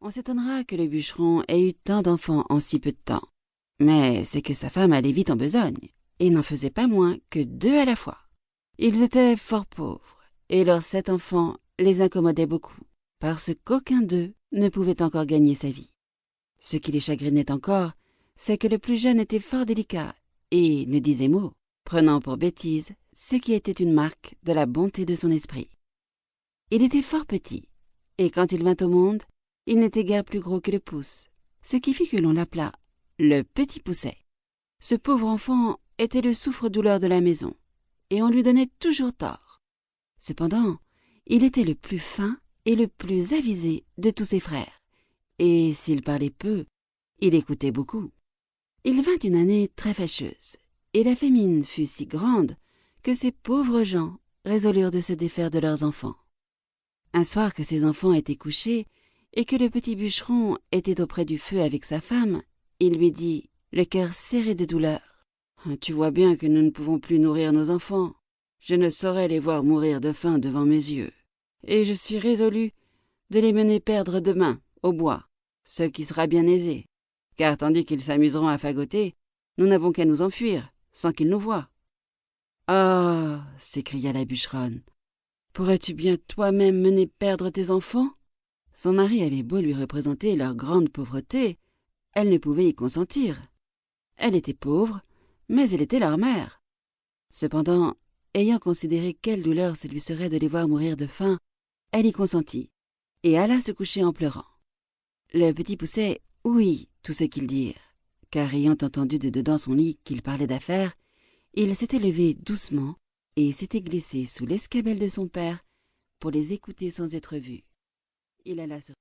On s'étonnera que le bûcheron ait eu tant d'enfants en si peu de temps. Mais c'est que sa femme allait vite en besogne, et n'en faisait pas moins que 2 à la fois. Ils étaient fort pauvres, et leurs 7 enfants les incommodaient beaucoup, parce qu'aucun d'eux ne pouvait encore gagner sa vie. Ce qui les chagrinait encore, c'est que le plus jeune était fort délicat, et ne disait mot, prenant pour bêtise ce qui était une marque de la bonté de son esprit. Il était fort petit, et quand il vint au monde, il n'était guère plus gros que le pouce, ce qui fit que l'on l'appela le Petit Pousset. Ce pauvre enfant était le souffre-douleur de la maison, et on lui donnait toujours tort. Cependant, il était le plus fin et le plus avisé de tous ses frères, et s'il parlait peu, il écoutait beaucoup. Il vint une année très fâcheuse, et la famine fut si grande que ces pauvres gens résolurent de se défaire de leurs enfants. Un soir que ses enfants étaient couchés, et que le petit bûcheron était auprès du feu avec sa femme, il lui dit, le cœur serré de douleur, « Tu vois bien que nous ne pouvons plus nourrir nos enfants. Je ne saurais les voir mourir de faim devant mes yeux, et je suis résolu de les mener perdre demain au bois, ce qui sera bien aisé, car tandis qu'ils s'amuseront à fagoter, nous n'avons qu'à nous enfuir, sans qu'ils nous voient. »« Ah !» s'écria la bûcheronne, « pourrais-tu bien toi-même mener perdre tes enfants ?» Son mari avait beau lui représenter leur grande pauvreté, elle ne pouvait y consentir. Elle était pauvre, mais elle était leur mère. Cependant, ayant considéré quelle douleur ce lui serait de les voir mourir de faim, elle y consentit, et alla se coucher en pleurant. Le Petit Pousset ouït tout ce qu'ils dirent, car ayant entendu de dedans son lit qu'ils parlaient d'affaires, il s'était levé doucement et s'était glissé sous l'escabelle de son père pour les écouter sans être vu. Il alla se